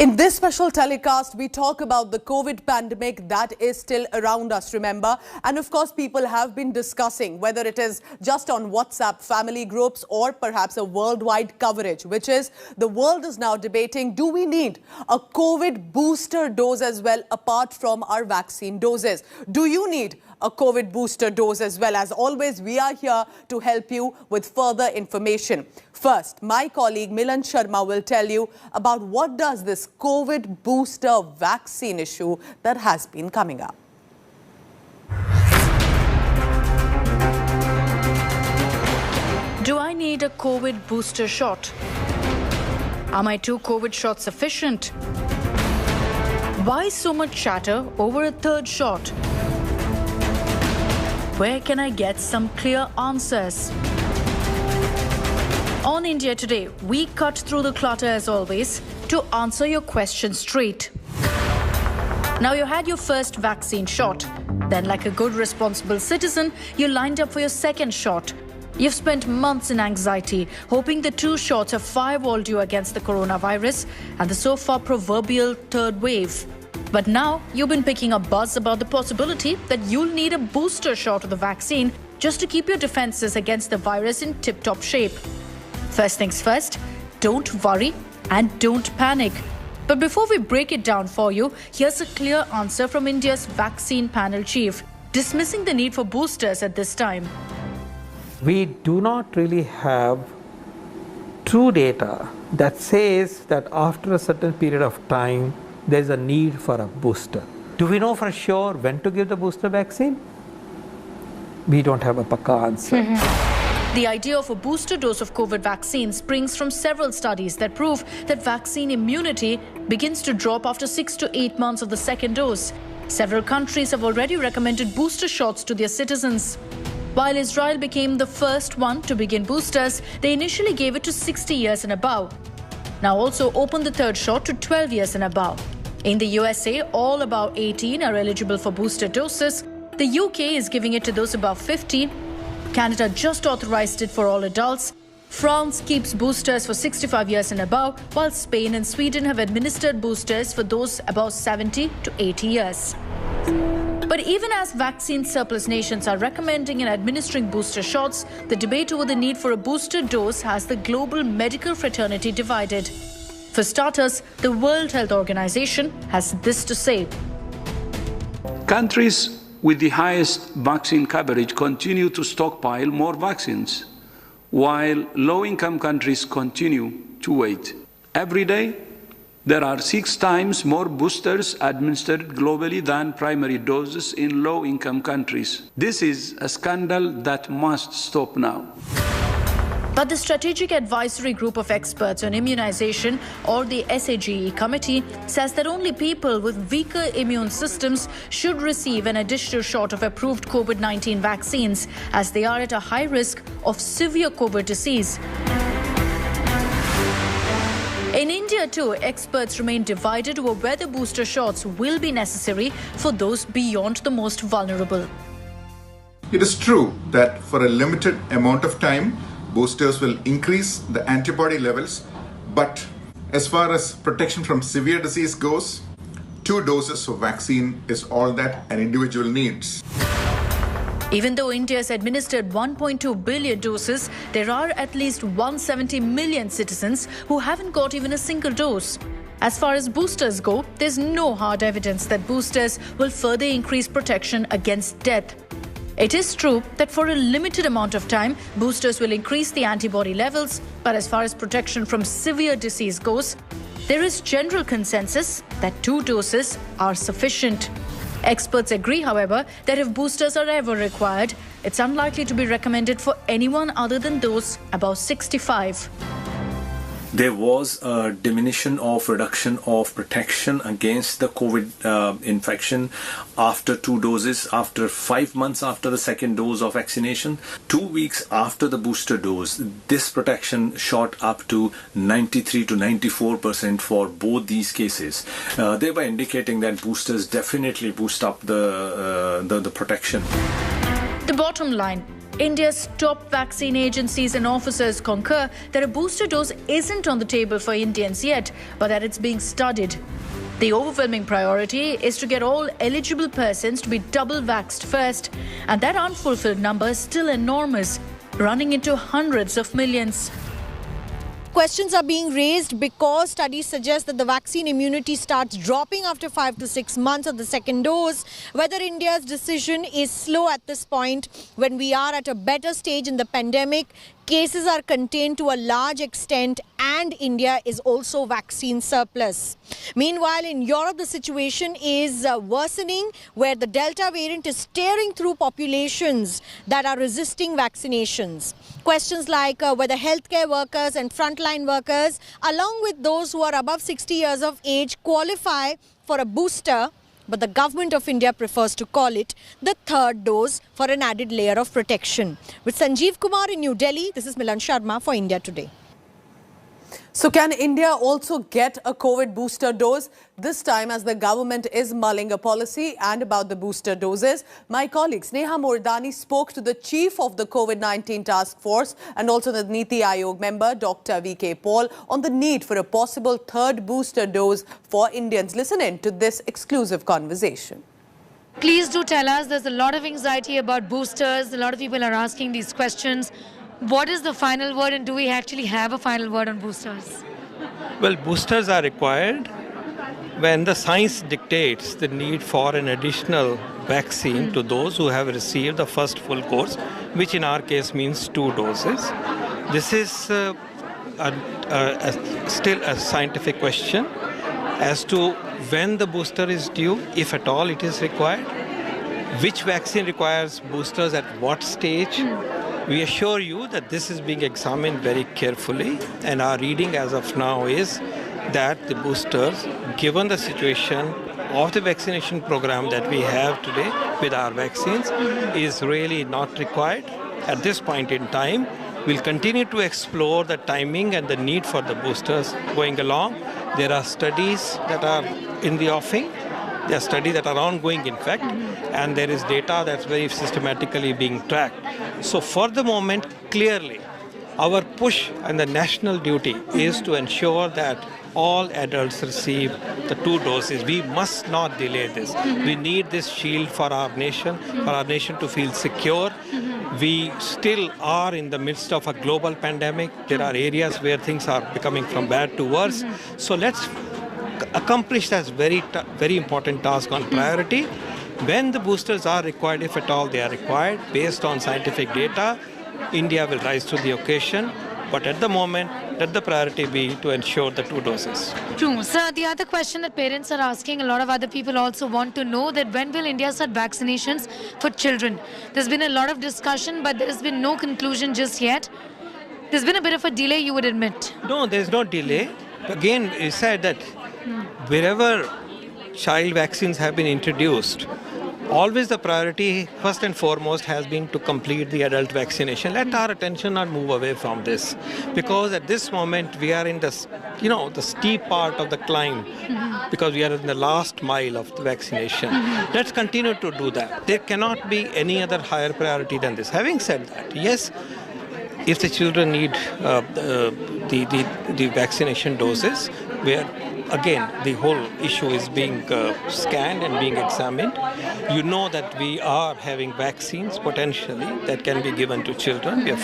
In this special telecast, we talk about the COVID pandemic that is still around us, remember? And of course, people have been discussing whether it is just on WhatsApp family groups or perhaps a worldwide coverage, which is the world is now debating, do we need a COVID booster dose as well apart from our vaccine doses? Do you need a COVID booster dose as well? As always, we are here to help you with further information. First, my colleague Milan Sharma will tell you about what does this COVID booster vaccine issue that has been coming up. Do I need a COVID booster shot? Are my 2 COVID shots sufficient? Why so much chatter over a 3rd shot? Where can I get some clear answers? On India Today, we cut through the clutter as always to answer your questions straight. Now you had your first vaccine shot. Then, like a good responsible citizen, you lined up for your 2nd shot. You've spent months in anxiety, hoping the 2 shots have firewalled you against the coronavirus and the so far proverbial 3rd wave. But now you've been picking up buzz about the possibility that you'll need a booster shot of the vaccine just to keep your defenses against the virus in tip-top shape. First things first, don't worry and don't panic. But before we break it down for you, here's a clear answer from India's vaccine panel chief, dismissing the need for boosters at this time. We do not really have true data that says that after a certain period of time, there is a need for a booster. Do we know for sure when to give the booster vaccine? We don't have a pakka answer. The idea of a booster dose of COVID vaccine springs from several studies that prove that vaccine immunity begins to drop after 6 to 8 months of the 2nd dose. Several countries have already recommended booster shots to their citizens. While Israel became the first one to begin boosters, they initially gave it to 60 years and above. Now also opened the 3rd shot to 12 years and above. In the USA, all above 18 are eligible for booster doses. The UK is giving it to those above 50. Canada just authorized it for all adults. France keeps boosters for 65 years and above, while Spain and Sweden have administered boosters for those above 70 to 80 years. But even as vaccine surplus nations are recommending and administering booster shots, the debate over the need for a booster dose has the global medical fraternity divided. For starters, the World Health Organization has this to say. Countries with the highest vaccine coverage continue to stockpile more vaccines, while low-income countries continue to wait. Every day, there are 6 times more boosters administered globally than primary doses in low-income countries. This is a scandal that must stop now. But the Strategic Advisory Group of Experts on Immunization, or the SAGE committee, says that only people with weaker immune systems should receive an additional shot of approved COVID-19 vaccines, as they are at a high risk of severe COVID disease. In India too, experts remain divided over whether booster shots will be necessary for those beyond the most vulnerable. It is true that for a limited amount of time, boosters will increase the antibody levels, but as far as protection from severe disease goes, 2 doses of vaccine is all that an individual needs. Even though India has administered 1.2 billion doses, there are at least 170 million citizens who haven't got even a single dose. As far as boosters go, there's no hard evidence that boosters will further increase protection against death. It is true that for a limited amount of time, boosters will increase the antibody levels, but as far as protection from severe disease goes, there is general consensus that 2 doses are sufficient. Experts agree, however, that if boosters are ever required, it's unlikely to be recommended for anyone other than those above 65. There was a reduction of protection against the COVID infection after 2 doses, after 5 months after the 2nd dose of vaccination. 2 weeks after the booster dose, this protection shot up to 93 to 94% for both these cases, thereby indicating that boosters definitely boost up the protection. The bottom line, India's top vaccine agencies and officers concur that a booster dose isn't on the table for Indians yet, but that it's being studied. The overwhelming priority is to get all eligible persons to be double vaxxed first, and that unfulfilled number is still enormous, running into hundreds of millions. Questions are being raised because studies suggest that the vaccine immunity starts dropping after 5 to 6 months of the second dose. Whether India's decision is slow at this point, when we are at a better stage in the pandemic, cases are contained to a large extent, and India is also vaccine surplus. Meanwhile, in Europe, the situation is worsening, where the Delta variant is tearing through populations that are resisting vaccinations. Questions like whether healthcare workers and frontline workers, along with those who are above 60 years of age, qualify for a booster, but the government of India prefers to call it the third dose for an added layer of protection. With Sanjeev Kumar in New Delhi, this is Milan Sharma for India Today. So can India also get a COVID booster dose? This time, as the government is mulling a policy and about the booster doses, my colleague Sneha Mordani spoke to the chief of the COVID-19 task force and also the Niti Aayog member, Dr. V.K. Paul, on the need for a possible third booster dose for Indians. Listen in to this exclusive conversation. Please do tell us, there's a lot of anxiety about boosters. A lot of people are asking these questions. What is the final word, and do we actually have a final word on boosters? Well, boosters are required when the science dictates the need for an additional vaccine to those who have received the first full course, which in our case means 2 doses. This is still a scientific question as to when the booster is due, if at all it is required, which vaccine requires boosters at what stage. We assure you that this is being examined very carefully, and our reading as of now is that the boosters, given the situation of the vaccination program that we have today with our vaccines, is really not required at this point in time. We'll continue to explore the timing and the need for the boosters going along. There are studies that are in the offing. There are studies that are ongoing, in fact, and there is data that's very systematically being tracked. So for the moment, clearly, our push and the national duty is to ensure that all adults receive the 2 doses. We must not delay this. We need this shield for our nation to feel secure. We still are in the midst of a global pandemic. There are areas where things are becoming from bad to worse. So let's accomplish that very important task on priority. When the boosters are required, if at all they are required, based on scientific data, India will rise to the occasion. But at the moment, let the priority be to ensure the 2 doses. True. Sir, the other question that parents are asking, a lot of other people also want to know, that when will India start vaccinations for children? There's been a lot of discussion, but there has been no conclusion just yet. There's been a bit of a delay, you would admit. No, there's no delay. Again, it said that wherever child vaccines have been introduced, always the priority, first and foremost, has been to complete the adult vaccination. Let our attention not move away from this, because at this moment we are in the steep part of the climb, because we are in the last mile of the vaccination. Let's continue to do that. There cannot be any other higher priority than this. Having said that, yes, if the children need the vaccination doses, where again the whole issue is being scanned and being examined, you know that we are having vaccines potentially that can be given to children. We are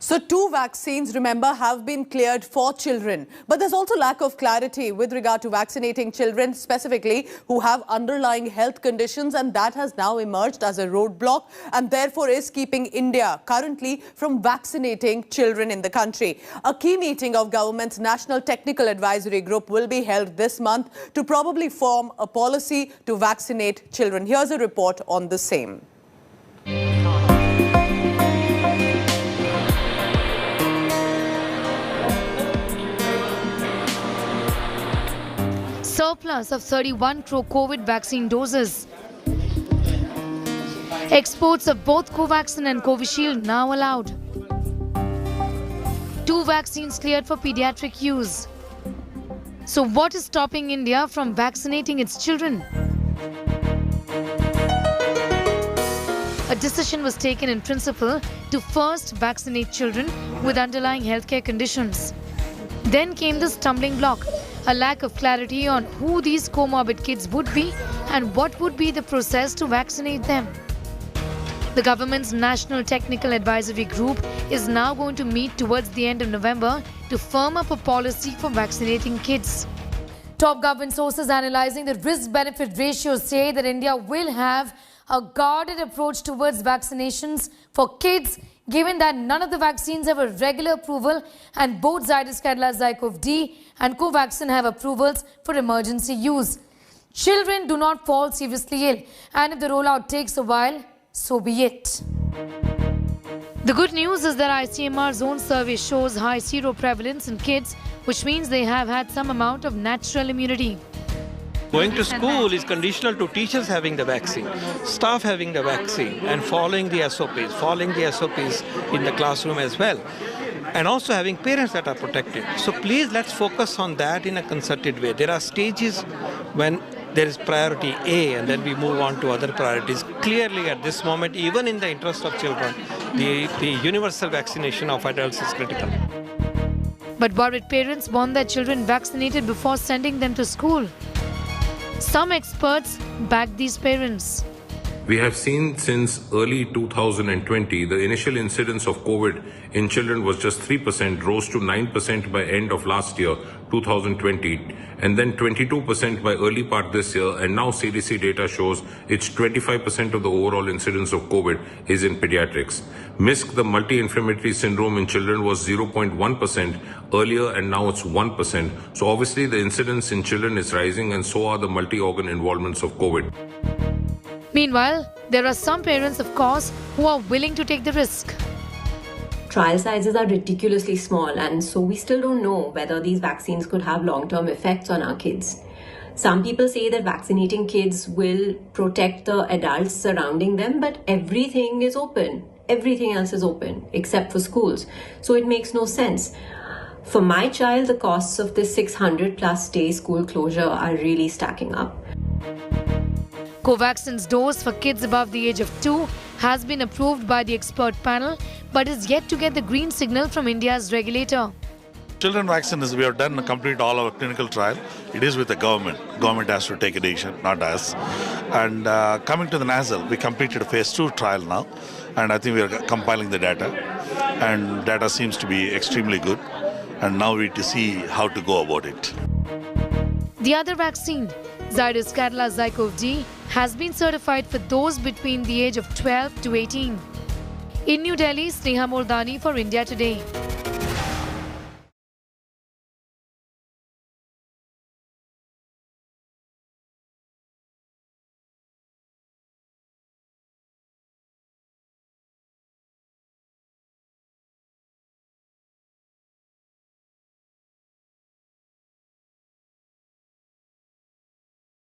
So 2 vaccines, remember, have been cleared for children. But there's also lack of clarity with regard to vaccinating children, specifically who have underlying health conditions, and that has now emerged as a roadblock and therefore is keeping India currently from vaccinating children in the country. A key meeting of government's National Technical Advisory Group will be held this month to probably form a policy to vaccinate children. Here's a report on the same. Surplus of 31 crore COVID vaccine doses. Exports of both Covaxin and Covishield now allowed. 2 vaccines cleared for pediatric use. So what is stopping India from vaccinating its children? A decision was taken in principle to first vaccinate children with underlying healthcare conditions. Then came the stumbling block, a lack of clarity on who these comorbid kids would be and what would be the process to vaccinate them. The government's National Technical Advisory Group is now going to meet towards the end of November to firm up a policy for vaccinating kids. Top government sources analyzing the risk-benefit ratio say that India will have a guarded approach towards vaccinations for kids, given that none of the vaccines have a regular approval and both Zydus Cadila Zycov-D and Covaxin have approvals for emergency use. Children do not fall seriously ill, and if the rollout takes a while, so be it. The good news is that ICMR's own survey shows high seroprevalence in kids, which means they have had some amount of natural immunity. Going to school is conditional to teachers having the vaccine, staff having the vaccine, and following the SOPs in the classroom as well. And also having parents that are protected. So please, let's focus on that in a concerted way. There are stages when there is priority A and then we move on to other priorities. Clearly at this moment, even in the interest of children, the universal vaccination of adults is critical. But worried parents want their children vaccinated before sending them to school. Some experts back these parents. We have seen since early 2020, the initial incidence of COVID in children was just 3%, rose to 9% by end of last year, 2020, and then 22% by early part this year, and now CDC data shows it's 25% of the overall incidence of COVID is in pediatrics. MISC, the multi-inflammatory syndrome in children, was 0.1% earlier, and now it's 1%. So obviously the incidence in children is rising, and so are the multi-organ involvements of COVID. Meanwhile, there are some parents, of course, who are willing to take the risk. Trial sizes are ridiculously small, and so we still don't know whether these vaccines could have long-term effects on our kids. Some people say that vaccinating kids will protect the adults surrounding them, but everything is open. Everything else is open, except for schools. So it makes no sense. For my child, the costs of this 600 plus day school closure are really stacking up. Covaxin's dose for kids above the age of 2 has been approved by the expert panel, but is yet to get the green signal from India's regulator. Children vaccine is, we have done complete all our clinical trial. It is with the government. Government has to take a decision, not us. And coming to the nasal, we completed a phase 2 trial now, and I think we are compiling the data. And data seems to be extremely good. And now we need to see how to go about it. The other vaccine, Zydus Cadila Zycov-D, has been certified for those between the age of 12 to 18. In New Delhi, Sneha Moldani for India Today.